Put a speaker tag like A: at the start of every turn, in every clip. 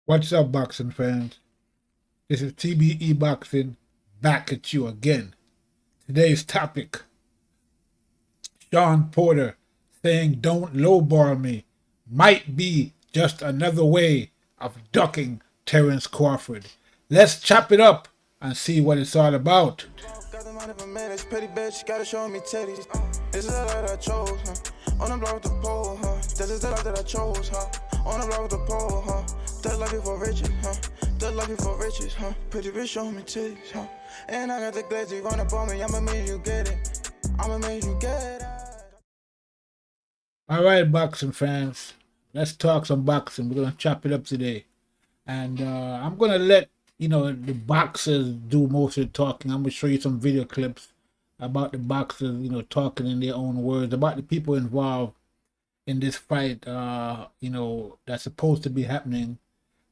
A: What's up, boxing fans? This is TBE Boxing back at you again. Today's topic, Shawn Porter saying don't lowball me might be just another way of ducking Terrence Crawford. Let's chop it up and see what it's all about.
B: Got the money for minutes, pretty bitch, gotta show me titties. This is the life that I chose, huh? On the block with the pole, huh? This is the life that I chose, huh? On the block with the pole, huh? That life before riches, huh? That life before riches, huh? Pretty bitch, show me titties, huh? And I got the glazzy run up on me, I'ma make you get it. I'ma make you get it.
A: All right, boxing fans, let's talk some boxing. We're gonna chop it up today, and I'm gonna let the boxers do most of the talking. I'm gonna show you some video clips about the boxers, talking in their own words about the people involved in this fight. That's supposed to be happening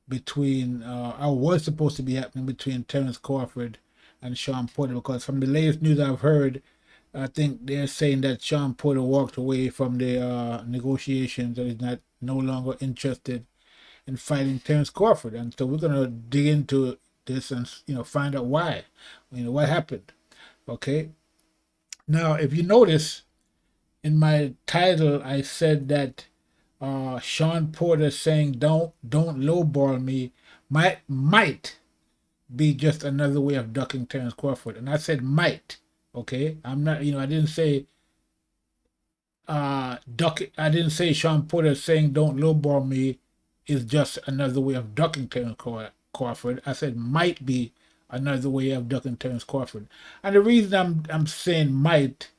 A: between, or was supposed to be happening between Terrence Crawford and Shawn Porter. Because from the latest news I've heard, I think they're saying that Shawn Porter walked away from the negotiations and is no longer interested in fighting Terrence Crawford. And so we're gonna dig into this and find out why, what happened. Okay. Now, if you notice in my title, I said that Shawn Porter saying don't lowball me might be just another way of ducking Terrence Crawford, and I said might. Okay, I'm not. I didn't say duck. I didn't say Shawn Porter saying don't lowball me is just another way of ducking Terrence Crawford. I said might be another way of ducking Terrence Crawford, and the reason I'm saying might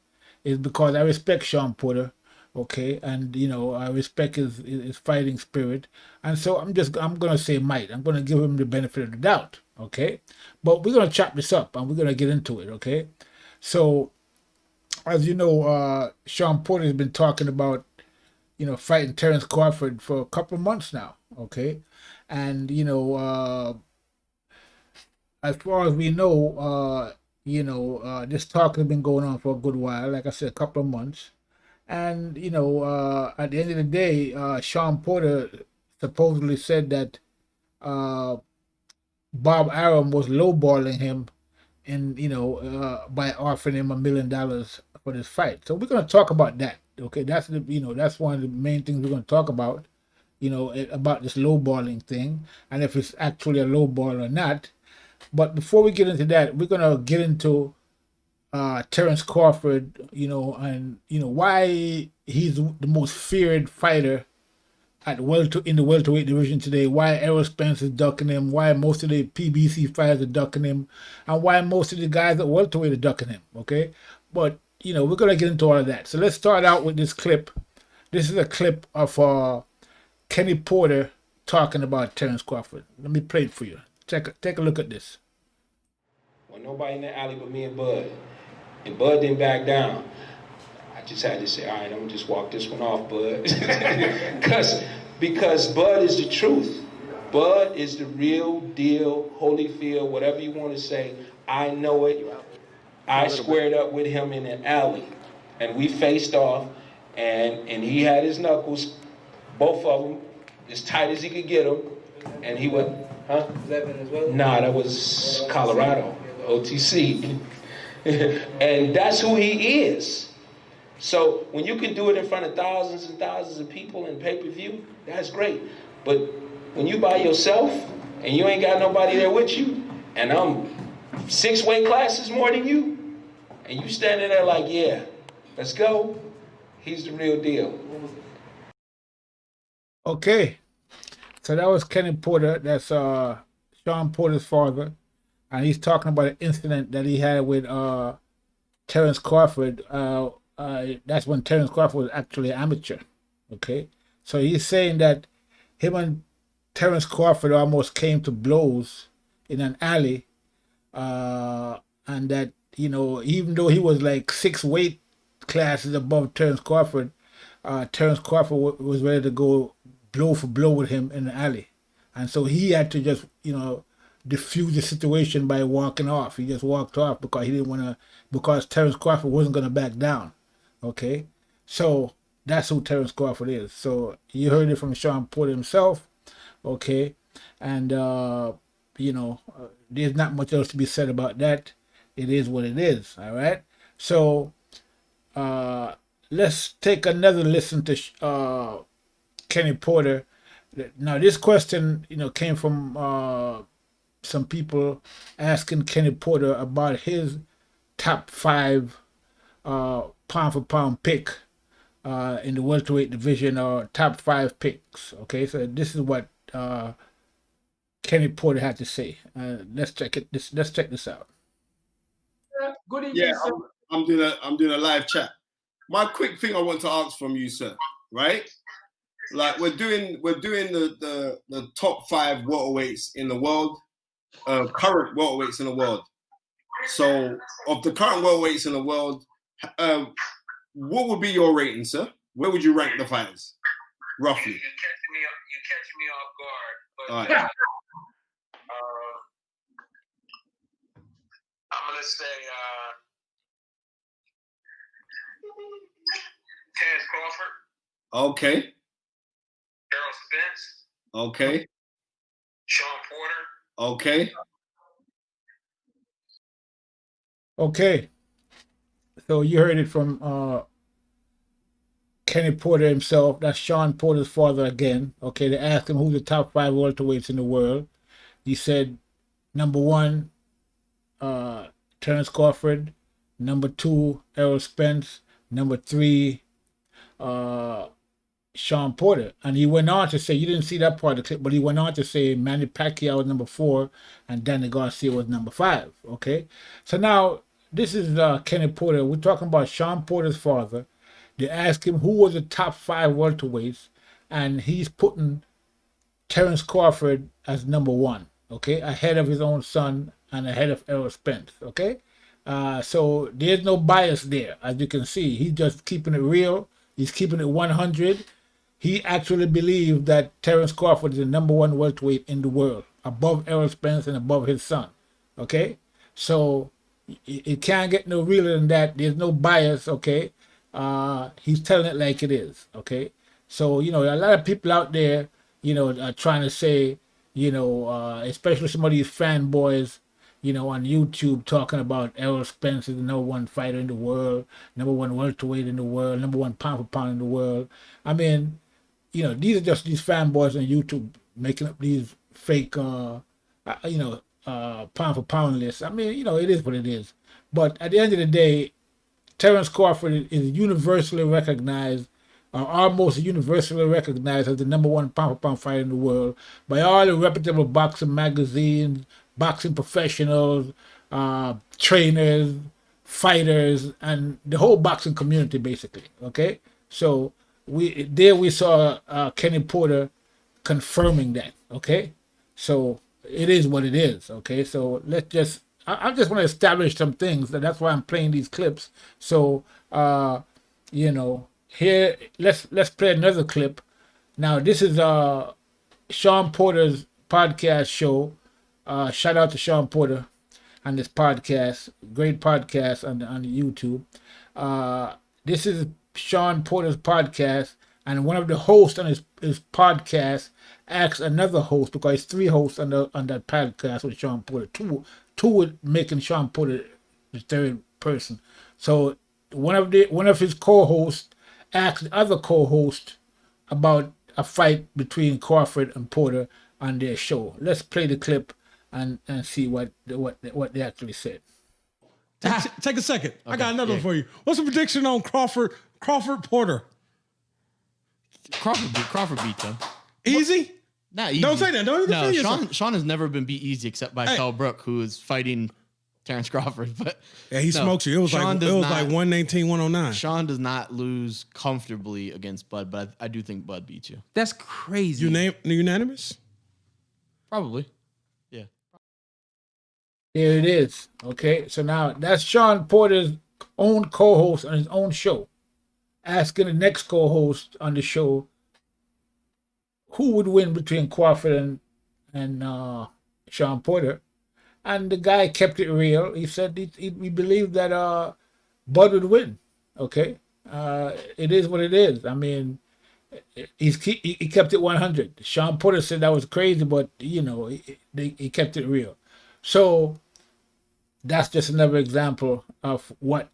A: is because I respect Shawn Porter, okay, and I respect his fighting spirit, and so I'm gonna say might. I'm gonna give him the benefit of the doubt, okay, but we're gonna chop this up and we're gonna get into it, okay. So, as you know, Shawn Porter has been talking about fighting Terrence Crawford for a couple of months now, okay, and as far as we know, this talk has been going on for a good while, like I said, a couple of months. And, at the end of the day, Shawn Porter supposedly said that Bob Arum was lowballing him by offering him $1 million for this fight. So we're going to talk about that. Okay, that's one of the main things we're going to talk about, about this lowballing thing and if it's actually a lowball or not. But before we get into that, we're gonna get into Terrence Crawford, and why he's the most feared fighter at in the welterweight division today. Why Errol Spence is ducking him. Why most of the PBC fighters are ducking him, and why most of the guys at welterweight are ducking him. Okay, but we're gonna get into all of that. So let's start out with this clip. This is a clip of Kenny Porter talking about Terrence Crawford. Let me play it for you. Take a look at this.
C: Well, nobody in the alley but me and Bud. And Bud didn't back down. I just had to say, all right, I'm gonna just walk this one off, Bud. because Bud is the truth. Bud is the real deal, Holyfield, whatever you want to say. I know it. I squared up with him in an alley. And we faced off, and he had his knuckles, both of them, as tight as he could get them. And he went, huh? Nah, that was Colorado, OTC. And that's who he is. So when you can do it in front of thousands and thousands of people in pay-per-view, that's great. But when you by yourself and you ain't got nobody there with you, and I'm 6 weight classes more than you, and you standing there like, yeah, let's go, he's the real deal.
A: Okay. So that was Kenny Porter. That's Shawn Porter's father. And he's talking about an incident that he had with Terrence Crawford. That's when Terrence Crawford was actually an amateur. Okay. So he's saying that him and Terrence Crawford almost came to blows in an alley. And that, even though he was like 6 weight classes above Terrence Crawford was ready to go blow for blow with him in the alley. And so he had to just, diffuse the situation by walking off. He just walked off because he didn't want to, because Terrence Crawford wasn't going to back down. Okay? So that's who Terrence Crawford is. So you heard it from Shawn Porter himself. Okay? And there's not much else to be said about that. It is what it is. All right. So let's take another listen to Kenny Porter. Now, this question, came from some people asking Kenny Porter about his top 5 pound for pound pick in the welterweight division, or top 5 picks. Okay, so this is what Kenny Porter had to say. Let's check it. Let's check this out.
D: Good evening, sir. I'm doing a live chat. My quick thing I want to ask from you, sir, right? Like we're doing the top 5 welterweights in the world, current welterweights in the world. So of the current welterweights in the world, what would be your rating, sir? Where would you rank the fighters, roughly? You're catching me off guard. But, all right. I'm gonna say Terrence Crawford. Okay. Errol Spence. Okay. Shawn Porter. Okay.
A: Okay. So you heard it from Kenny Porter himself. That's Shawn Porter's father again. Okay, they asked him who's the top 5 welterweights in the world. He said number 1, Terrence Crawford. Number 2, Errol Spence. Number 3, Shawn Porter. And he went on to say, you didn't see that part of the clip, but he went on to say Manny Pacquiao was number 4 and Danny Garcia was number 5. Okay, so now this is Kenny Porter. We're talking about Shawn Porter's father. They asked him who was the top 5 welterweights, and he's putting Terrence Crawford as number 1. Okay, ahead of his own son and ahead of Errol Spence. Okay, so there's no bias there, as you can see. He's just keeping it real. He's keeping it 100. He actually believed that Terrence Crawford is the number 1 welterweight in the world, above Errol Spence and above his son. Okay, so it can't get no realer than that. There's no bias. Okay, he's telling it like it is. Okay, so a lot of people out there, are trying to say, especially some of these fanboys, on YouTube, talking about Errol Spence is the number 1 fighter in the world, number 1 welterweight in the world, number 1 pound for pound in the world. I mean, these are just these fanboys on YouTube making up these fake, pound for pound lists. I mean, it is what it is. But at the end of the day, Terrence Crawford is universally recognized, or almost universally recognized, as the number 1 pound for pound fighter in the world by all the reputable boxing magazines, boxing professionals, trainers, fighters, and the whole boxing community, basically. Okay, so we saw Kenny Porter confirming that. Okay, so it is what it is. Okay, so I just want to establish some things, and that's why I'm playing these clips. So here, let's play another clip. Now this is Shawn Porter's podcast show. Shout out to Shawn Porter on this podcast, great podcast on YouTube. This is Shawn Porter's podcast, and one of the hosts on his podcast asked another host, because it's 3 hosts on that podcast with Shawn Porter. Two with making Shawn Porter the 3rd person. So one of his co-hosts asked the other co-host about a fight between Crawford and Porter on their show. Let's play the clip and see what they actually said.
E: Take a second. Okay, I got another one for you. What's the prediction on Crawford Porter?
F: Crawford beat them.
E: Easy?
F: Not easy.
E: Don't say that. Don't even say yourself.
F: Shawn has never been beat easy except by Kell Brook, who is fighting Terrence Crawford. But
E: yeah, he smokes you. It was like 119, 109.
F: Shawn does not lose comfortably against Bud, but I do think Bud beats you.
G: That's crazy.
E: Unanimous?
F: Probably. Yeah.
A: There it is. Okay, so now that's Shawn Porter's own co-host on his own show, asking the next co-host on the show who would win between Crawford and Shawn Porter. And the guy kept it real. He said he believed that Bud would win. Okay, it is what it is. I mean, he kept it 100. Shawn Porter said that was crazy, but you know he kept it real. So that's just another example of what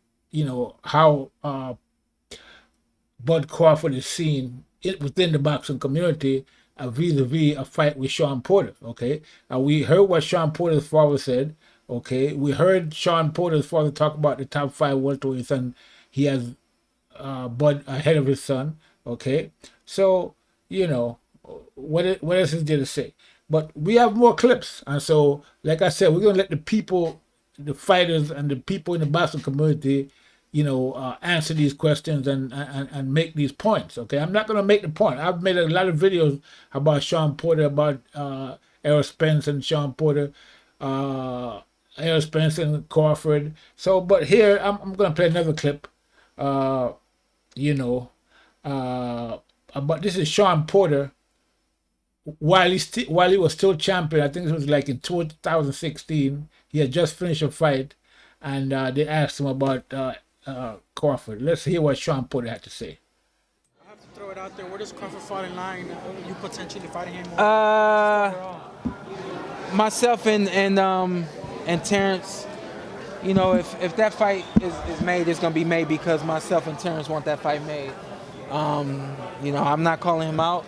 A: how Bud Crawford is seen within the boxing community vis-a-vis a fight with Shawn Porter. Okay, we heard what Shawn Porter's father said. Okay, we heard Shawn Porter's father talk about the top 5 welterweights, and he has Bud ahead of his son. Okay, so what else is there to say? But we have more clips, and so like I said, we're gonna let the people, the fighters, and the people in the boxing community, answer these questions and make these points. Okay, I'm not gonna make the point. I've made a lot of videos about Shawn Porter, about Errol Spence and Shawn Porter, Errol Spence and Crawford. So, but here I'm gonna play another clip. But this is Shawn Porter while he was still champion. I think it was like in 2016. He had just finished a fight, and they asked him about Crawford. Let's hear what Shawn Porter had to say.
G: I have to throw it out there. Where does Crawford fall in line? You potentially fighting him?
H: Myself and Terrence. If that fight is made, it's gonna be made because myself and Terrence want that fight made. I'm not calling him out.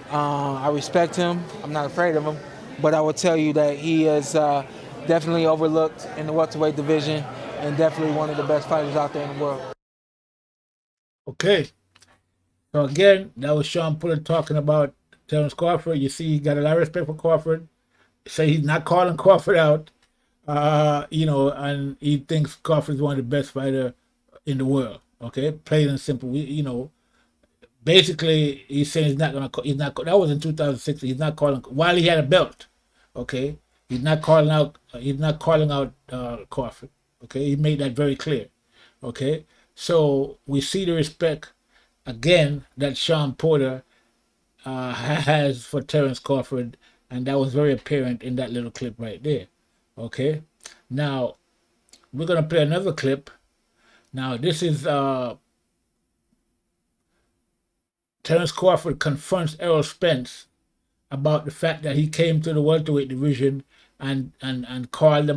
H: I respect him. I'm not afraid of him. But I will tell you that he is definitely overlooked in the welterweight division and definitely one of the best fighters out there in the world.
A: Okay. So again, that was Shawn Porter talking about Terrence Crawford. You see, he got a lot of respect for Crawford. Say he's not calling Crawford out. And he thinks Crawford is one of the best fighters in the world. Okay, plain and simple. Basically, he's saying he's not. That was in 2016. He's not calling while he had a belt. Okay, he's not calling out. He's not calling out Crawford. Okay, he made that very clear. Okay, so we see the respect again that Shawn Porter has for Terrence Crawford, and that was very apparent in that little clip right there. Okay, now we're gonna play another clip. Now this is Terrence Crawford confronts Errol Spence about the fact that he came to the welterweight division and called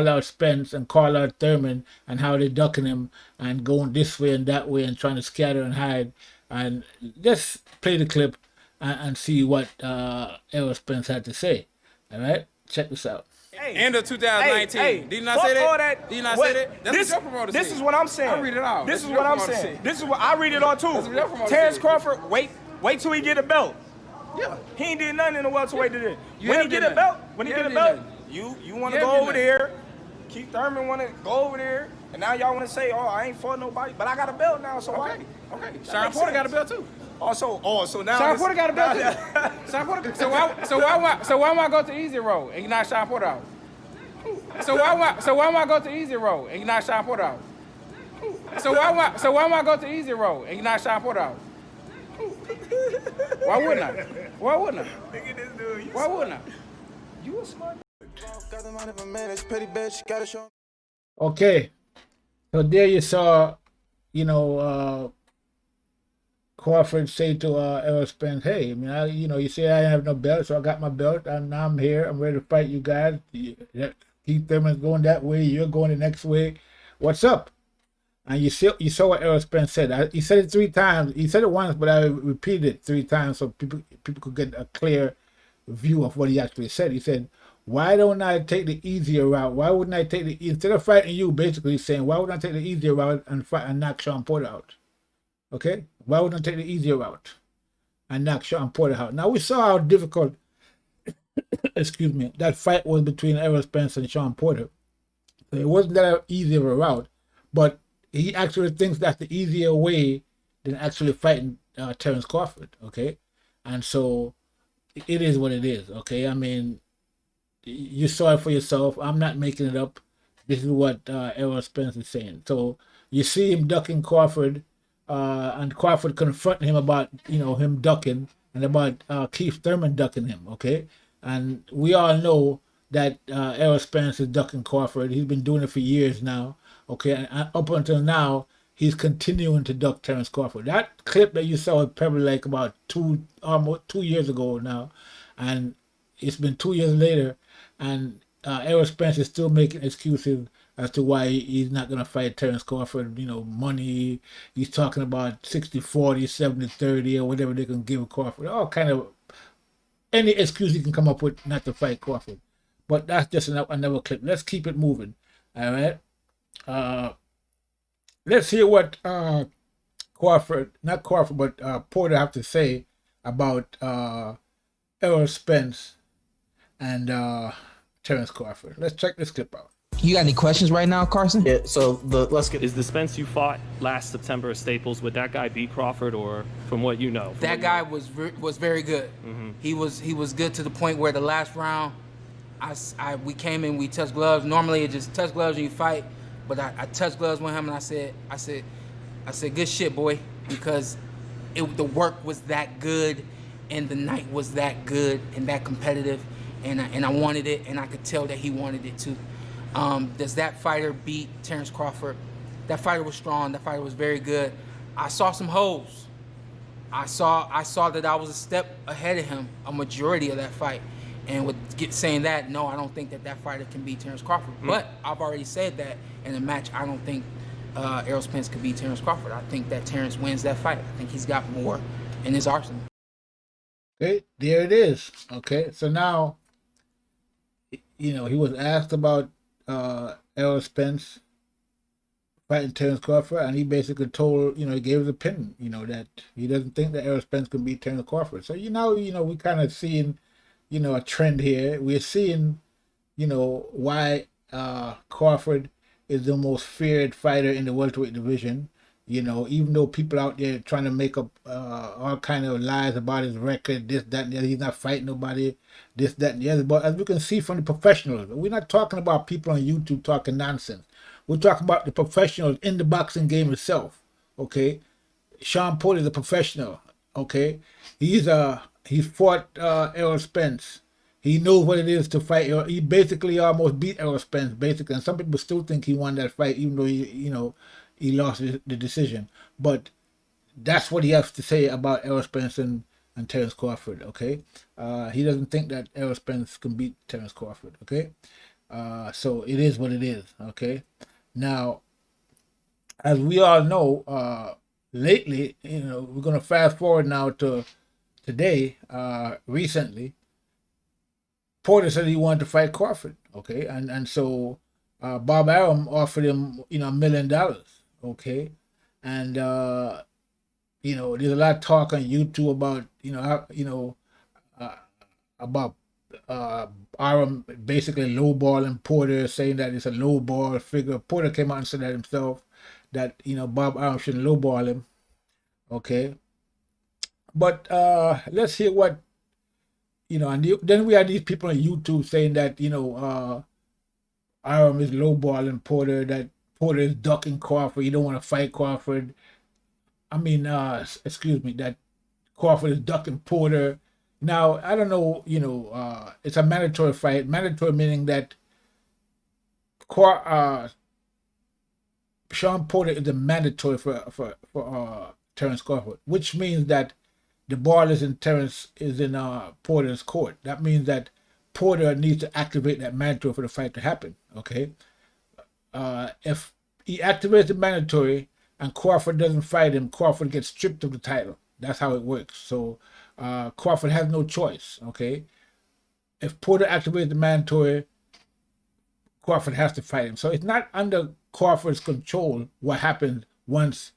A: out Spence and called out Thurman and how they're ducking him and going this way and that way and trying to scatter and hide. And let's play the clip and see what Errol Spence had to say. All right, check this out.
I: End of 2019.
J: Hey,
I: did you not say that?
J: All that?
I: Did you not say that? That's what your promoter said.
J: This is what I'm saying.
I: I read it all.
J: This is what I'm saying. This is what I read it all too.
I: That's what your promoter
J: Terrence
I: said.
J: Crawford, wait till he get a belt.
I: Yeah.
J: He ain't did nothing in the welterweight today.
I: You
J: When he
I: have
J: get
I: did
J: a belt,
I: nothing.
J: when he
I: You
J: get a
I: have
J: belt,
I: did
J: you want to
I: You
J: go
I: have
J: over
I: did
J: there. Keith Thurman want to go over there, and now y'all want to say, "Oh, I ain't fought nobody," but I got a belt now, so
I: Okay.
J: I.
I: Okay. Shawn Porter got a belt too.
J: So now
I: Shawn
J: this-
I: Porter got a belt too. Shawn Porter. So why am I go to easy road and knock Shawn Porter out? So why am I go to easy road and knock Shawn Porter out? So why am I go to easy road and knock Shawn Porter out? Why wouldn't I? Why wouldn't I?
J: Look at this dude.
I: Why wouldn't I?
J: You a smart.
B: Got the money for man, it's petty bitch, gotta show.
A: Okay, so there you saw, Crawford say to Errol Spence, "Hey, I mean, you say I have no belt, so I got my belt, and now I'm here. I'm ready to fight you guys. Keith Thurman's going that way. You're going the next way. What's up?" And you saw what Errol Spence said. He said it 3 times. He said it once, but I repeated it 3 times so people could get a clear view of what he actually said. He said, "Why don't I take the easier route? Why wouldn't I take instead of fighting you?" Basically, he's saying, "Why wouldn't I take the easier route and fight and knock Shawn Porter out?" Okay, why wouldn't I take the easier route and knock Shawn Porter out? Now we saw how difficult, excuse me, that fight was between Errol Spence and Shawn Porter. So it wasn't that easy of a route, but he actually thinks that's the easier way than actually fighting Terrence Crawford. Okay, and so it is what it is. Okay, I mean, you saw it for yourself. I'm not making it up. This is what Errol Spence is saying. So you see him ducking Crawford, and Crawford confronting him about him ducking and about Keith Thurman ducking him. Okay, and we all know that Errol Spence is ducking Crawford. He's been doing it for years now. Okay, and up until now, he's continuing to duck Terrence Crawford. That clip that you saw was probably like about almost 2 years ago now, and it's been 2 years later, and Errol Spence is still making excuses as to why he's not going to fight Terrence Crawford. You know, money. He's talking about 60-40, 70-30, or whatever they can give Crawford. All kind of any excuse he can come up with not to fight Crawford. But that's just another clip. Let's keep it moving. All right. Let's hear what Porter have to say about Errol Spence and Terrence Crawford. Let's check this clip out.
K: You got any questions right now, Carson?
L: Yeah, so let's get... Is the Spence you fought last September at Staples, would that guy beat Crawford, or from what you know?
H: That guy was very good.
L: Mm-hmm.
H: He was good to the point where the last round, we came in, we touched gloves. Normally it just touch gloves and you fight, but I touched gloves with him and I said, good shit, boy, because the work was that good and the night was that good and that competitive, and I wanted it, and I could tell that he wanted it too. Does that fighter beat Terrence Crawford? That fighter was strong. That fighter was very good. I saw some holes. I saw that I was a step ahead of him a majority of that fight. And saying that, no, I don't think that fighter can beat Terrence Crawford. But I've already said that in a match, I don't think Errol Spence could beat Terrence Crawford. I think that Terrence wins that fight. I think he's got more in his arsenal.
A: Okay, there it is. Okay, so now, you know, he was asked about Errol Spence fighting Terrence Crawford, and he basically told, he gave his opinion, that he doesn't think that Errol Spence can beat Terrence Crawford. So, we kind of seeing, a trend here. We're seeing, why Crawford is the most feared fighter in the welterweight division. Even though people out there trying to make up all kind of lies about his record, this, that, and the other, he's not fighting nobody, this, that, and the other. But as we can see from the professionals, we're not talking about people on YouTube talking nonsense. We're talking about the professionals in the boxing game itself. Okay, Shawn Porter is a professional. Okay, he fought Errol Spence. He knows what it is to fight. He basically almost beat Errol Spence, basically, and some people still think he won that fight, even though he lost the decision. But that's what he has to say about Errol Spence and Terrence Crawford, okay? He doesn't think that Errol Spence can beat Terrence Crawford, okay? So it is what it is, okay? Now, as we all know, lately, we're going to fast forward now to today, recently, Porter said he wanted to fight Crawford, okay? And so Bob Arum offered him, $1 million, okay? And, there's a lot of talk on YouTube about, about Arum basically lowballing Porter, saying that it's a lowball figure. Porter came out and said that himself, that, Bob Arum shouldn't lowball him, okay? But let's hear what, and then we had these people on YouTube saying that, Arum is lowballing Porter, that Porter is ducking Crawford, he don't want to fight Crawford. I mean, that Crawford is ducking Porter. Now, I don't know, it's a mandatory fight. Mandatory meaning that Shawn Porter is a mandatory for Terrence Crawford, which means that the ball is in Porter's court. That means that Porter needs to activate that mandatory for the fight to happen, okay? If he activates the mandatory and Crawford doesn't fight him, Crawford gets stripped of the title. That's how it works. So Crawford has no choice, okay? If Porter activates the mandatory, Crawford has to fight him. So it's not under Crawford's control what happens once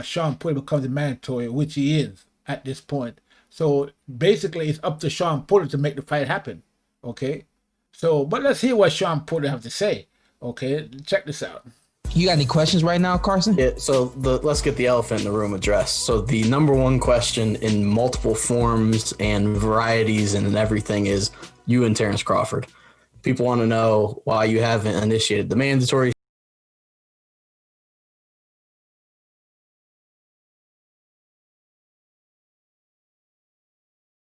A: Shawn Porter becomes a mandatory, which he is at this point. So basically it's up to Shawn Porter to make the fight happen, okay? So, but let's hear what Shawn Porter has to say, okay? Check this out.
K: You got any questions right now, Carson?
L: Yeah, so let's get the elephant in the room addressed. So the number one question in multiple forms and varieties and everything is you and Terrence Crawford. People want to know why you haven't initiated the mandatory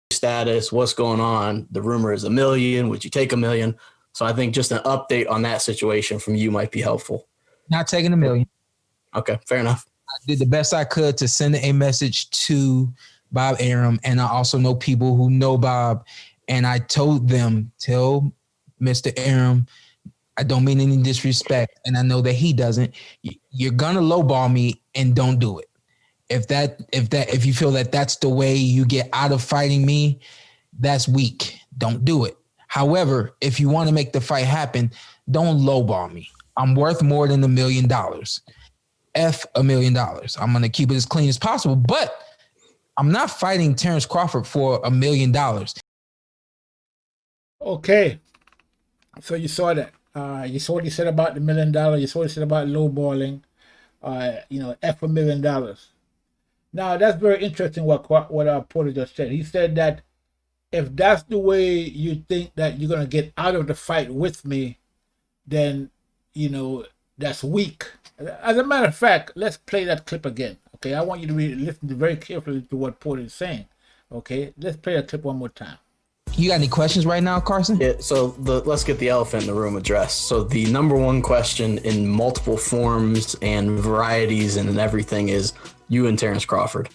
L: status, what's going on. The rumor is $1 million. Would you take $1 million? So I think just an update on that situation from you might be helpful.
K: Not taking $1 million.
L: Okay, fair enough.
K: I did the best I could to send a message to Bob Arum, and I also know people who know Bob, and I told them, tell Mr. Arum, I don't mean any disrespect, and I know that he doesn't. You're gonna lowball me, and don't do it. If you feel that that's the way you get out of fighting me, that's weak. Don't do it. However, if you want to make the fight happen, don't lowball me. I'm worth more than $1 million. F $1 million. I'm going to keep it as clean as possible, but I'm not fighting Terrence Crawford for $1 million.
A: Okay. So you saw that. You saw what he said about the $1 million. You saw what he said about lowballing. F $1 million. Now, that's very interesting what Porter just said. He said that if that's the way you think that you're going to get out of the fight with me, then, that's weak. As a matter of fact, let's play that clip again. Okay, I want you to listen very carefully to what Porter is saying. Okay, let's play that clip one more time.
K: You got any questions right now, Carson?
L: Yeah, so let's get the elephant in the room addressed. So the number one question in multiple forms and varieties and everything is you and Terrence Crawford.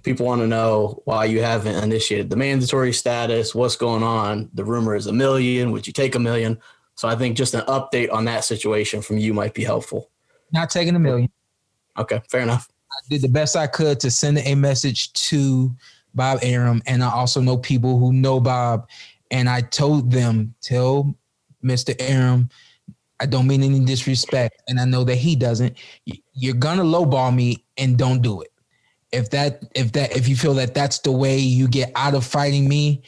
L: People want to know why you haven't initiated the mandatory status, what's going on. The rumor is $1 million. Would you take $1 million? So I think just an update on that situation from you might be helpful.
K: Not taking $1 million.
L: Okay, fair enough.
K: I did the best I could to send a message to Bob Arum, and I also know people who know Bob, and I told them, tell Mr. Arum, I don't mean any disrespect, and I know that he doesn't. You're gonna lowball me, and don't do it. If you feel that that's the way you get out of fighting me,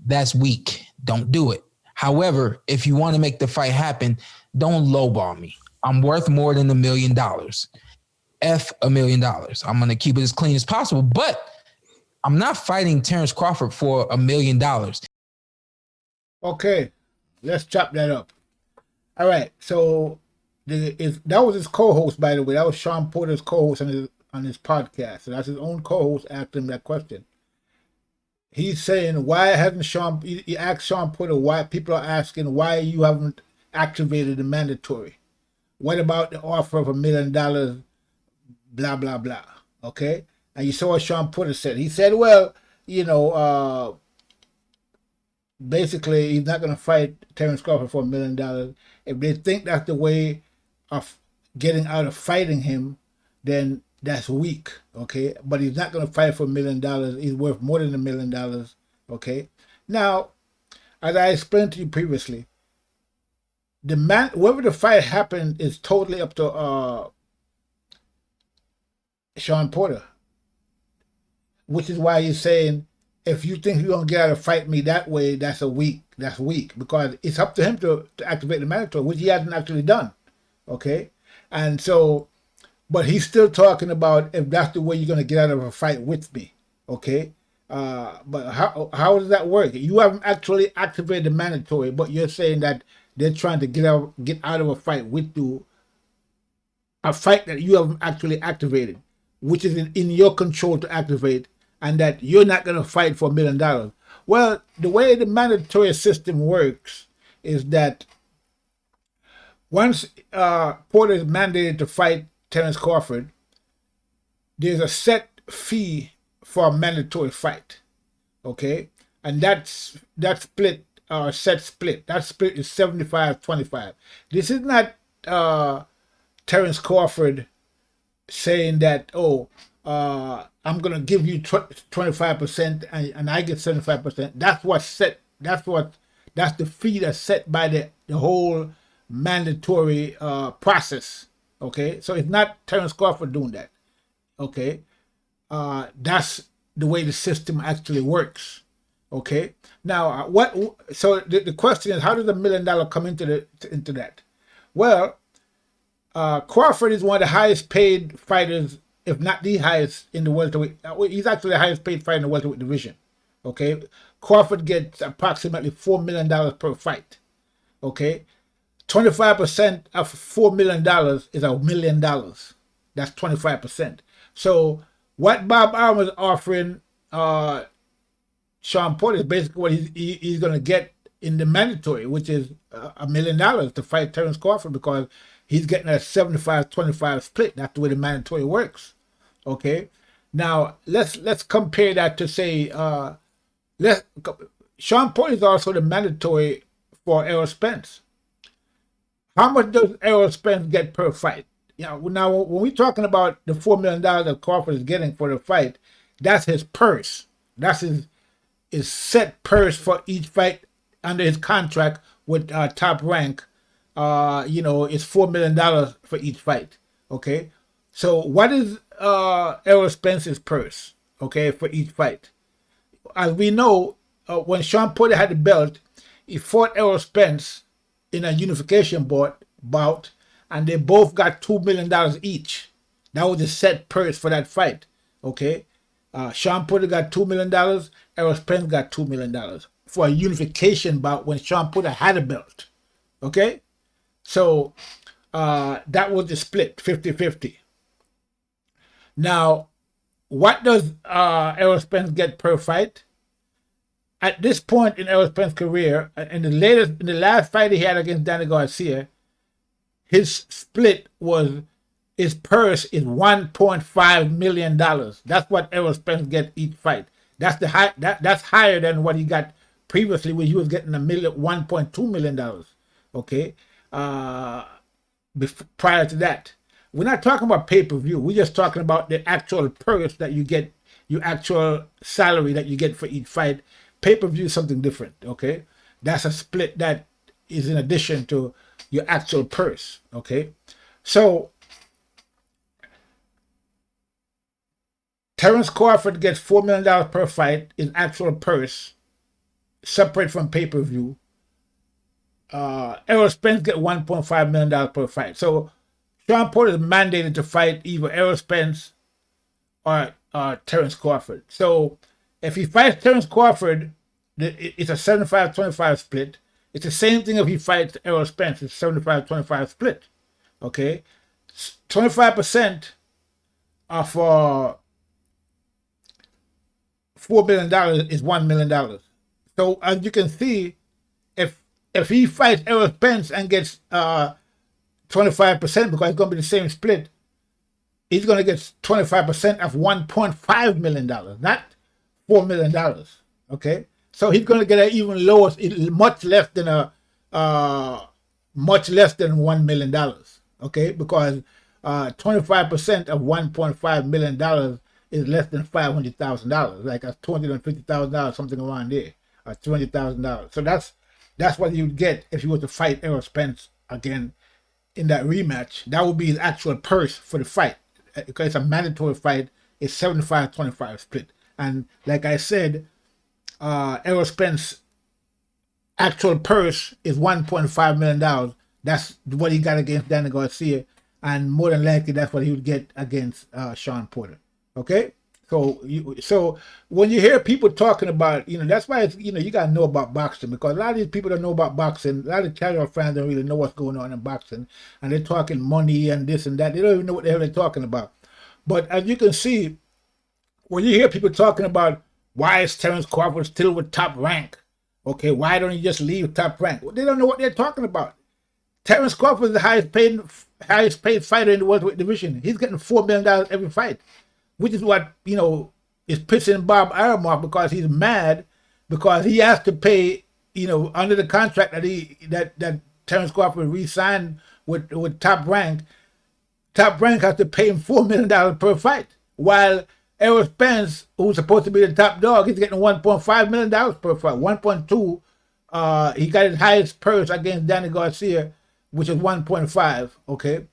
K: that's weak. Don't do it. However, if you want to make the fight happen, don't lowball me. I'm worth more than $1 million. F $1 million. I'm going to keep it as clean as possible, but I'm not fighting Terrence Crawford for $1 million.
A: Okay, let's chop that up. All right, so that was his co-host, by the way. That was Shawn Porter's co-host on his podcast. So that's his own co-host asking him that question. He's saying, why hasn't he asked Shawn Porter why people are asking why you haven't activated the mandatory. What about the offer of $1 million, blah, blah, blah, okay? And you saw what Shawn Porter said. He said, well, basically he's not going to fight Terrence Crawford for $1 million. If they think that's the way of getting out of fighting him, then that's weak, okay? But he's not going to fight for $1 million. He's worth more than $1 million, okay? Now, as I explained to you previously, whether the fight happened is totally up to Shawn Porter, which is why he's saying, if you think you're going to get out of fight me that way, that's weak, because it's up to him to activate the mandatory, which he hasn't actually done, okay? And so, but he's still talking about if that's the way you're going to get out of a fight with me, okay? But how does that work? You haven't actually activated the mandatory, but you're saying that they're trying to get out of a fight with you, a fight that you haven't actually activated, which is in your control to activate, and that you're not going to fight for $1 million. Well, the way the mandatory system works is that once Porter is mandated to fight Terrence Crawford, there's a set fee for a mandatory fight, okay? And that split, set split, that split is 75-25. This is not Terrence Crawford saying that, I'm going to give you 25% and I get 75%. That's what's set. That's the fee that's set by the whole mandatory process. Okay, so it's not Terrence Crawford doing that. Okay, that's the way the system actually works. Okay, now so the question is, how does $1 million come into that? Well, Crawford is one of the highest paid fighters, if not the highest in the welterweight. He's actually the highest paid fighter in the welterweight division. Okay, Crawford gets approximately $4 million per fight. Okay, 25% of $4 million is $1 million. That's 25%. So what Bob Arum is offering Shawn Porter is basically what he's going to get in the mandatory, which is $1 million to fight Terrence Crawford, because he's getting a 75-25 split. That's the way the mandatory works. Okay, now let's compare that to say Shawn Porter is also the mandatory for Errol Spence. How much does Errol Spence get per fight? Now when we're talking about the $4 million that Crawford is getting for the fight, that's his purse. That's his set purse for each fight under his contract with Top Rank. It's $4 million for each fight. Okay, so what is Errol Spence's purse? Okay, for each fight. As we know, when Shawn Porter had the belt, he fought Errol Spence in a unification bout, and they both got $2 million each. That was the set purse for that fight. Okay, Shawn Porter got $2 million. Errol Spence got $2 million for a unification bout when Shawn Porter had a belt. Okay, so that was the split, 50-50. Now, what does Errol Spence get per fight? At this point in Errol Spence's career, in the last fight he had against Danny Garcia, his split was, his purse is $1.5 million. That's what Errol Spence gets each fight. That's that's higher than what he got previously, when he was getting $1.2 million. Okay, prior to that, we're not talking about pay-per-view. We're just talking about the actual purse that you get, your actual salary that you get for each fight. Pay-per-view is something different. Okay, that's a split that is in addition to your actual purse. Okay, so Terrence Crawford gets $4 million per fight in actual purse, separate from pay-per-view. Errol Spence get $1.5 million per fight. So Shawn Porter is mandated to fight either Errol Spence or Terrence Crawford. So if he fights Terrence Crawford, it's a 75-25 split. It's the same thing if he fights Errol Spence. It's 75-25 split. Okay, 25% are for $4 million is $1 million. So as you can see, if he fights Errol Spence and gets 25%, because it's going to be the same split, he's going to get 25% of $1.5 million, not $4 million. Okay, so he's going to get an even lower, much less than $1 million. Okay, because 25% of $1.5 million is less than $500,000, like a $250,000, something around there, or $200,000. So that's what you'd get if you were to fight Errol Spence again in that rematch. That would be his actual purse for the fight, because it's a mandatory fight. It's 75-25 split. And like I said, Errol Spence's actual purse is $1.5 million. That's what he got against Danny Garcia, and more than likely that's what he would get against Shawn Porter. Okay, so when you hear people talking about, that's why it's, you got to know about boxing, because a lot of these people don't know about boxing. A lot of casual fans don't really know what's going on in boxing, and they're talking money and this and that. They don't even know what the hell they're talking about. But as you can see, when you hear people talking about why is Terrence Crawford still with Top Rank, okay, why don't you just leave Top Rank? Well, they don't know what they're talking about. Terrence Crawford is the highest paid fighter in the welterweight division. He's getting $4 million every fight, which is what, is pissing Bob Arum off, because he's mad because he has to pay, under the contract that Terrence Crawford re-signed with Top Rank. Top Rank has to pay him $4 million per fight, while Errol Spence, who's supposed to be the top dog, he's getting $1.5 million per fight. 1.2. He got his highest purse against Danny Garcia, which is 1.5. Okay.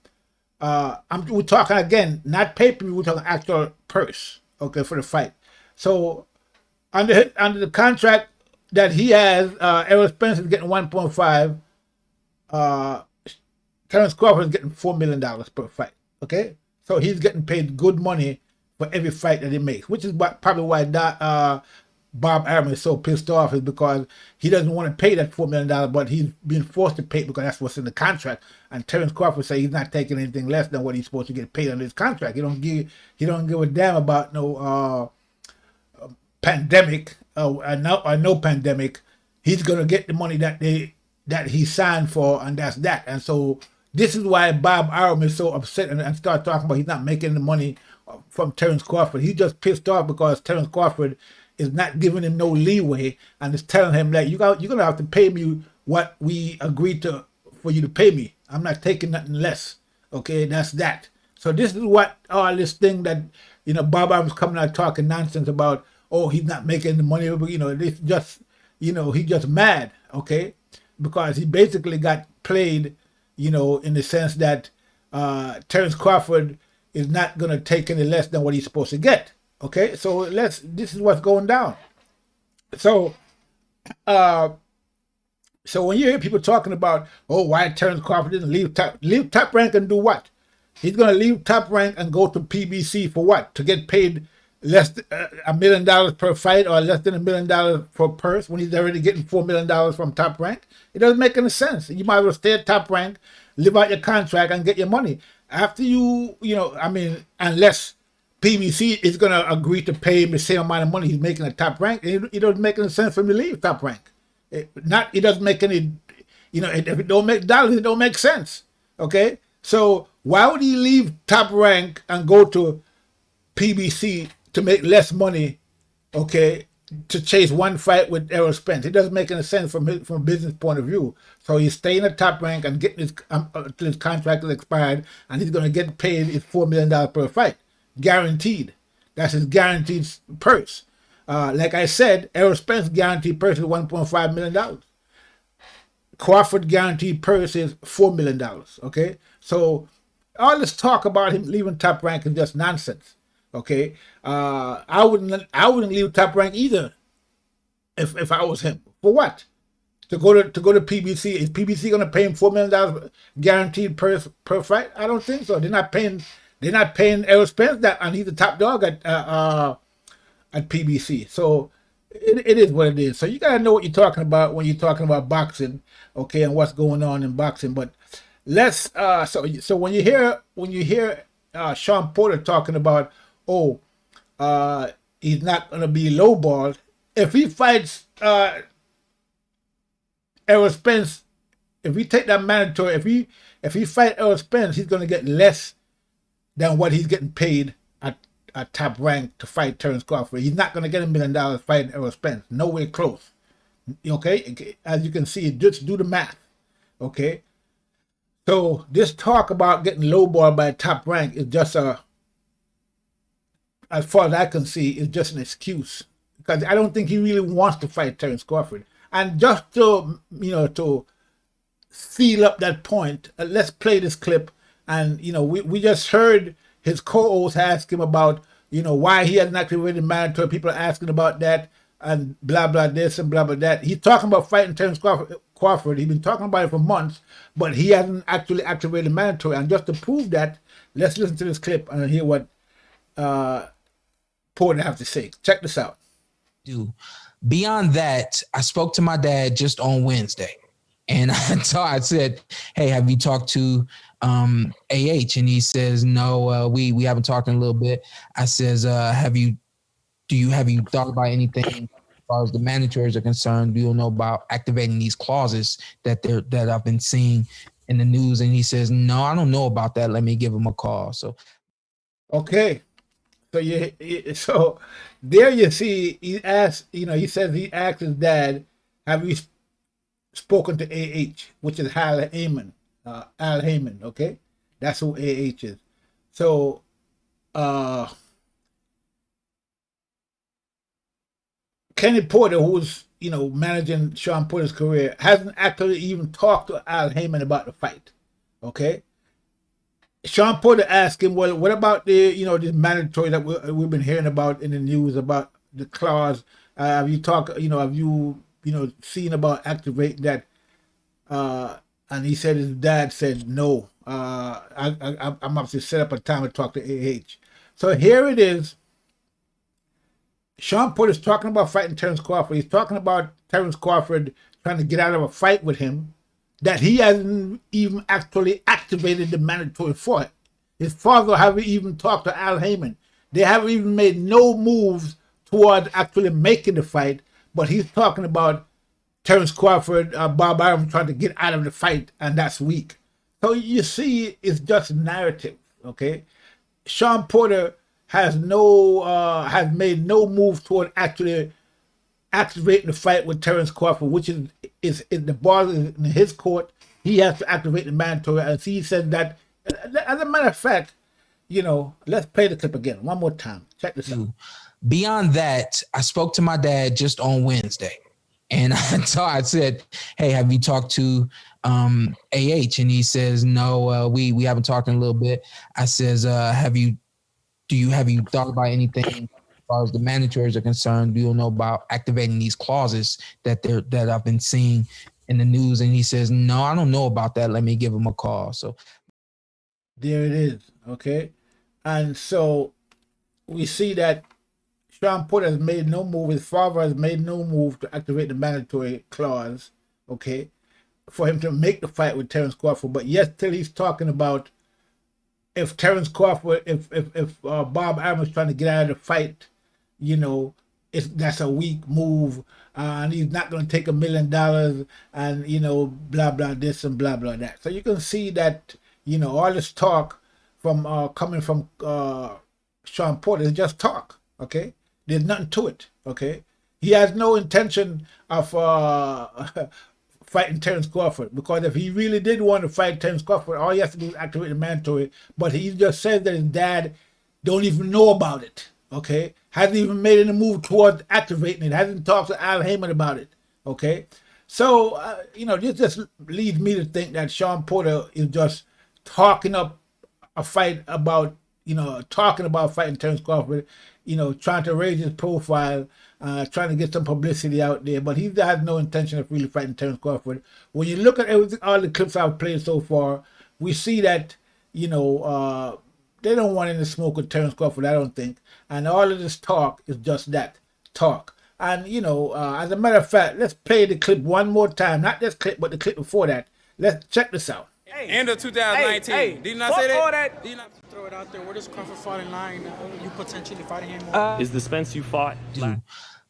A: We're talking again, not pay-per-view, we're talking actual purse, okay, for the fight. So under the contract that he has, Errol Spence is getting 1.5. Terrence Crawford is getting $4 million per fight. Okay, so he's getting paid good money for every fight that he makes, which is probably why Bob Arum is so pissed off, is because he doesn't want to pay that $4 million, but he's being forced to pay because that's what's in the contract. And Terrence Crawford says he's not taking anything less than what he's supposed to get paid under his contract. He don't give a damn about no pandemic or no pandemic. He's gonna get the money that he signed for, and that's that. And so This is why Bob Arum is so upset and start talking about he's not making the money from Terrence Crawford. He's just pissed off because Terrence Crawford is not giving him no leeway and is telling him that you're gonna have to pay me what we agreed to for you to pay me. I'm not taking nothing less. Okay, that's that. So this is what all this thing that Bob Arum's coming out talking nonsense about. Oh, he's not making the money. This just he's just mad. Okay, because he basically got played. In the sense that Terrence Crawford is not gonna take any less than what he's supposed to get. Okay, so this is what's going down. So when you hear people talking about, oh, why Terrence Crawford didn't leave top rank and do what? He's gonna leave top rank and go to PBC for what? To get paid less than $1 million per fight or less than $1 million for purse when he's already getting $4 million from top rank? It doesn't make any sense. You might as well stay at top rank, live out your contract, and get your money. After unless PBC is going to agree to pay him the same amount of money he's making at top rank, it doesn't make any sense for him to leave top rank. It doesn't make any, if it don't make dollars, it don't make sense. Okay? So why would he leave top rank and go to PBC to make less money, okay, to chase one fight with Errol Spence? It doesn't make any sense from a business point of view. So he's staying at top rank and getting till his contract is expired, and he's going to get paid his $4 million per fight. Guaranteed. That's his guaranteed purse. Like I said, Errol Spence guaranteed purse is $1.5 million. Crawford guaranteed purse is $4 million. Okay? So all this talk about him leaving top rank is just nonsense. Okay, I wouldn't leave top rank either if I was him. For what? To go to PBC? Is PBC going to pay him $4 million guaranteed per fight? I don't think so. They're not paying Errol Spence that, and he's the top dog at PBC. So it is what it is. So you gotta know what you're talking about when you're talking about boxing, okay, and what's going on in boxing. But let's so when you hear Shawn Porter talking about, oh, he's not going to be lowballed. If he fights Errol Spence, if we take that mandatory, if he fight Errol Spence, he's going to get less than what he's getting paid at top rank to fight Terrence Crawford. He's not going to get $1 million fighting Errol Spence. Nowhere close. Okay? As you can see, just do the math. Okay? So this talk about getting lowballed by top rank is just as far as I can see, is just an excuse, because I don't think he really wants to fight Terrence Crawford. And just to to seal up that point, let's play this clip. And we just heard his co-host ask him about why he hasn't activated mandatory. People are asking about that and blah blah this and blah blah that. He's talking about fighting Terrence Crawford. He's been talking about it for months, but he hasn't actually activated mandatory. And just to prove that, let's listen to this clip and hear what Porter have to say. Check this out.
K: Beyond that, I spoke to my dad just on Wednesday, and I said, "Hey, have you talked to AH?" And he says, "No, we haven't talked in a little bit." I says, "Have you thought about anything as far as the mandatories are concerned? Do you know about activating these clauses that I've been seeing in the news?" And he says, "No, I don't know about that. Let me give him a call." So,
A: okay. So there you see, he asked, he says he asked his dad, have you spoken to AH, which is Al Heyman, okay? That's who AH is. So, Kenny Porter, who's, managing Shawn Porter's career, hasn't actually even talked to Al Heyman about the fight, okay? Shawn Porter asked him, well, what about the, this mandatory that we've been hearing about in the news about the clause? Have you seen about activating that? And he said his dad said no. I'm up to set up a time to talk to AH. So here it is. Shawn Porter's talking about fighting Terrence Crawford. He's talking about Terrence Crawford trying to get out of a fight with him that he hasn't even actually activated the mandatory for it. His father haven't even talked to Al Heyman. They haven't even made no moves towards actually making the fight, but he's talking about Terrence Crawford, Bob Arum trying to get out of the fight, and that's weak. So you see, it's just narrative, okay? Shawn Porter has made no move toward actually activating the fight with Terrence Crawford, which is the ball is in his court. He has to activate the mandatory, and he said that. As a matter of fact, let's play the clip again one more time. Check this out.
K: Beyond that, I spoke to my dad just on Wednesday, and I said, "Hey, have you talked to AH?" And he says, "No, we haven't talked in a little bit." I says, "Have you thought about anything as far as the mandatories are concerned? Do you know about activating these clauses that I've been seeing in the news?" And he says, "No, I don't know about that. Let me give him a call." So
A: there it is, okay? And so we see that Shawn Porter has made no move. His father has made no move to activate the mandatory clause, okay, for him to make the fight with Terrence Crawford. But yet still he's talking about if Terrence Crawford, if Bob Arum's trying to get out of the fight, that's a weak move, and he's not going to take $1 million, and blah blah this and blah blah that. So you can see that all this talk from coming from Shawn Porter is just talk. Okay, there's nothing to it. Okay, he has no intention of fighting Terrence Crawford, because if he really did want to fight Terrence Crawford, all he has to do is activate the mandatory. But he just says that his dad don't even know about it. Okay, hasn't even made any move towards activating it. Hasn't talked to Al Heyman about it. Okay, so this just leads me to think that Shawn Porter is just talking up a fight about fighting Terrence Crawford, trying to raise his profile, trying to get some publicity out there, but he has no intention of really fighting Terrence Crawford. When you look at everything, all the clips I've played so far, we see that they don't want any smoke with Terrence Crawford, I don't think, and all of this talk is just that, talk. And as a matter of fact, let's play the clip one more time, not this clip but the clip before that. Let's check this out.
I: End of 2019.
J: Hey,
I: Did you not say that?
G: Did you not throw it out there? Where does Crawford fall in line? You potentially fighting him?
M: Is the Spence you fought?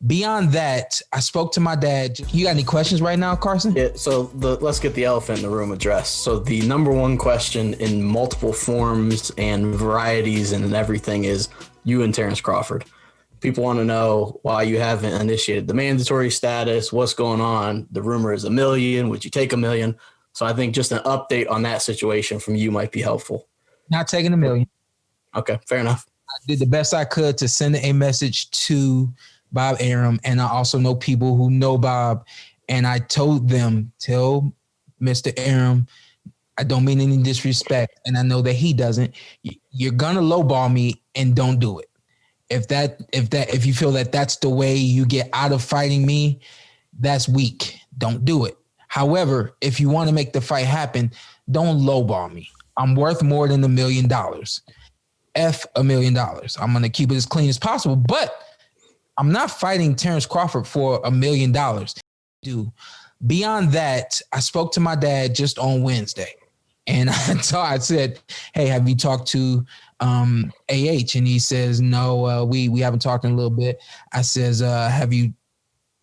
K: Beyond that, I spoke to my dad. You got any questions right now, Carson?
L: Yeah, so let's get the elephant in the room addressed. So the number one question in multiple forms and varieties and everything is you and Terrence Crawford. People want to know why you haven't initiated the mandatory status, what's going on. The rumor is $1 million. Would you take $1 million? So I think just an update on that situation from you might be helpful.
K: Not taking $1 million.
L: Okay, fair enough.
K: I did the best I could to send a message to Bob Arum, and I also know people who know Bob, and I told them, tell Mr. Arum, I don't mean any disrespect, and I know that he doesn't. You're gonna lowball me, and don't do it. If you feel that that's the way you get out of fighting me, that's weak. Don't do it. However, if you want to make the fight happen, don't lowball me. I'm worth more than $1 million. F $1 million. I'm going to keep it as clean as possible, but I'm not fighting Terrence Crawford for $1 million. Beyond that, I spoke to my dad just on Wednesday, and I said, "Hey, have you talked to AH?" And he says, "No, we haven't talked in a little bit." I says, have you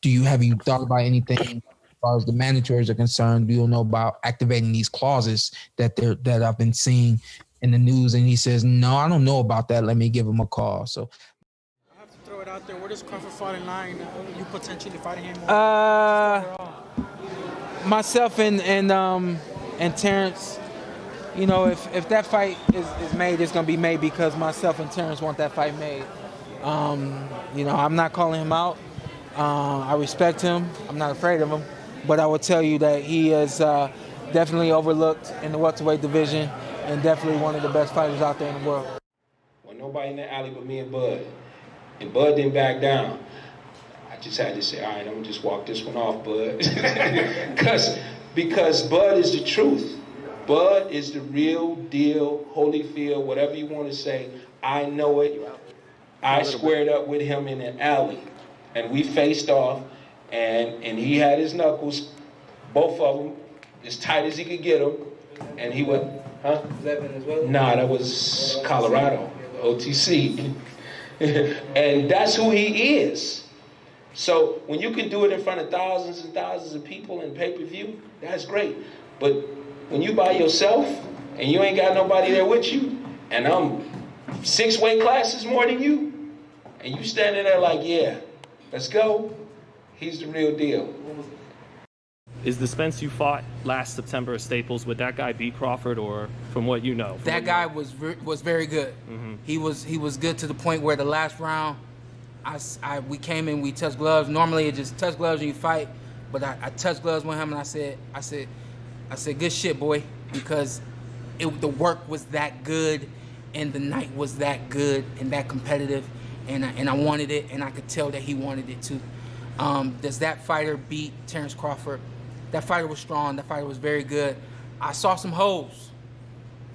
K: thought about anything as far as the mandatories are concerned? Do you know about activating these clauses that I've been seeing in the news? And he says, "No, I don't know about that. Let me give him a call." So
G: I have to throw it out there. Where does Crawford fall in line? You potentially fighting him?
H: Myself and Terrence, if that fight is made, it's gonna be made because myself and Terrence want that fight made. I'm not calling him out. I respect him. I'm not afraid of him. But I will tell you that he is definitely overlooked in the welterweight division and definitely one of the best fighters out there in the world.
C: Well, nobody in the alley but me and Bud. And Bud didn't back down. I just had to say, all right, I'm going to just walk this one off, Bud. because Bud is the truth. Bud is the real deal, Holyfield, whatever you want to say. I know it. I squared up with him in an alley. And we faced off. And he had his knuckles, both of them, as tight as he could get them. And he went, huh? Nah, that was Colorado, OTC. And that's who he is. So when you can do it in front of thousands and thousands of people in pay-per-view, that's great. But when you by yourself and you ain't got nobody there with you, and I'm 6 weight classes more than you, and you standing there like, yeah, let's go, he's the real deal.
M: Is the Spence you fought last September at Staples, would that guy beat Crawford, or from what you know?
H: That guy was very good.
M: Mm-hmm.
H: He was good to the point where the last round, we came in, we touched gloves. Normally it just touch gloves and you fight, but I touched gloves with him and I said, good shit, boy, because the work was that good and the night was that good and that competitive, and I wanted it, and I could tell that he wanted it too. Does that fighter beat Terrence Crawford? That fighter was strong. That fighter was very good. I saw some holes.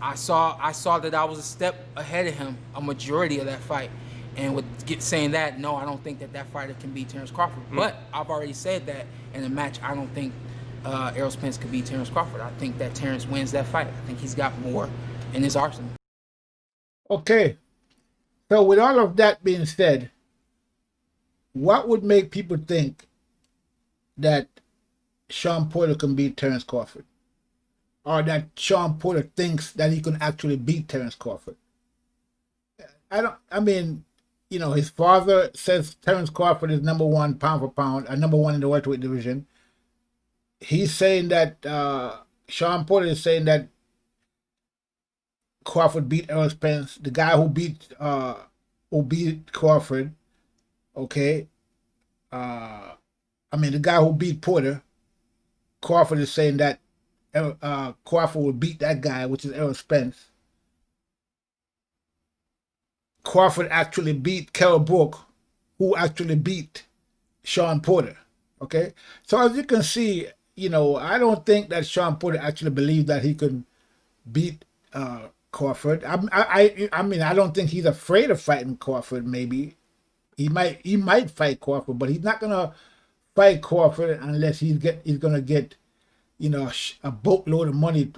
H: I saw that I was a step ahead of him a majority of that fight. And with saying that, no, I don't think that fighter can beat Terrence Crawford. But I've already said that in a match, I don't think Errol Spence could beat Terrence Crawford. I think that Terrence wins that fight. I think he's got more in his arsenal.
A: Okay. So with all of that being said, what would make people think that Shawn Porter can beat Terrence Crawford? Or that Shawn Porter thinks that he can actually beat Terrence Crawford? I mean, you know, his father says Terrence Crawford is #1 pound for pound, #1 in the welterweight division. He's saying that, Shawn Porter is saying that Crawford beat Errol Spence, the guy who beat Crawford, okay? I mean, the guy who beat Porter, Crawford is saying that Crawford will beat that guy, which is Errol Spence. Crawford actually beat Kell Brook, who actually beat Shawn Porter, okay? So as you can see, you know, I don't think that Shawn Porter actually believes that he can beat Crawford. I mean, I don't think he's afraid of fighting Crawford. Maybe he might fight Crawford, but he's not gonna fight Crawford unless he's gonna get, you know, a boatload of money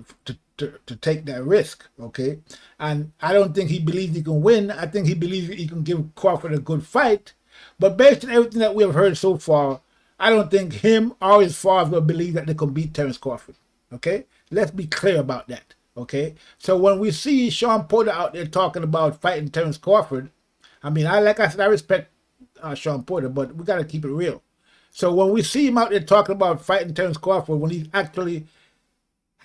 A: to take that risk, okay? And I don't think he believes he can win. I think he believes he can give Crawford a good fight. But based on everything that we have heard so far, I don't think him or his father believe that they can beat Terrence Crawford, okay? Let's be clear about that, okay? So when we see Shawn Porter out there talking about fighting Terrence Crawford, I mean, like I said, I respect Shawn Porter, but we got to keep it real. So when we see him out there talking about fighting Terrence Crawford, when he's actually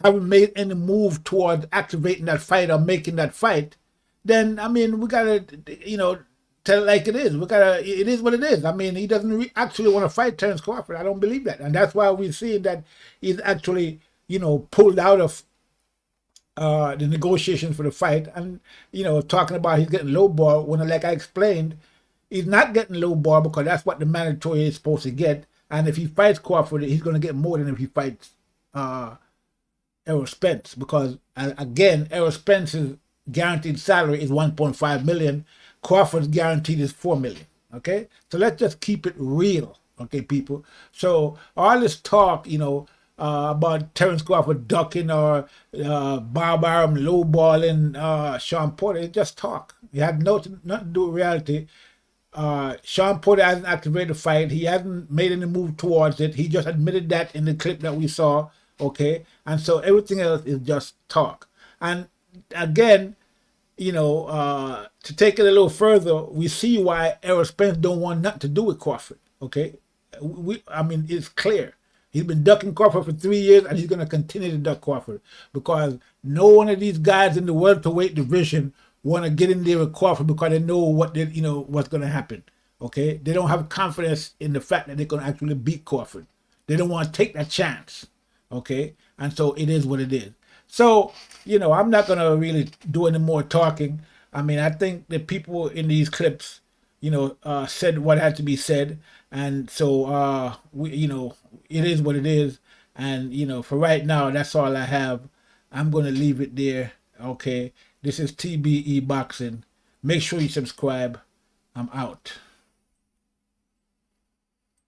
A: haven't made any move towards activating that fight or making that fight, then, I mean, we got to, you know, tell it like it is. It is what it is. I mean, he doesn't actually want to fight Terrence Crawford. I don't believe that. And that's why we see that he's actually, you know, pulled out of the negotiations for the fight, and, you know, talking about he's getting lowball, when, like I explained, he's not getting lowball because that's what the mandatory is supposed to get. And if he fights Crawford, he's going to get more than if he fights Errol Spence, because again, Errol Spence's guaranteed salary is 1.5 million. Crawford's guaranteed is 4 million. Okay, so let's just keep it real, okay, people. So all this talk, you know, about Terrence Crawford ducking or Bob Arum lowballing Shawn Porter, it's just talk. It had nothing to do with reality. Shawn Porter hasn't activated the fight. He hasn't made any move towards it. He just admitted that in the clip that we saw. Okay, and so everything else is just talk. And again, you know, to take it a little further, we see why Errol Spence don't want nothing to do with Crawford. Okay, I mean, it's clear. He's been ducking Crawford for 3 years, and he's going to continue to duck Crawford, because no one of these guys in the welterweight division want to get in there with Crawford because they know what's going to happen. Okay, they don't have confidence in the fact that they're going to actually beat Crawford. They don't want to take that chance. Okay, and so it is what it is. So, you know, I'm not gonna really do any more talking. I mean, I think the people in these clips, you know, said what had to be said, and so you know, it is what it is. And, you know, for right now, that's all I have. I'm gonna leave it there. Okay, this is TBE Boxing. Make sure you subscribe. I'm out.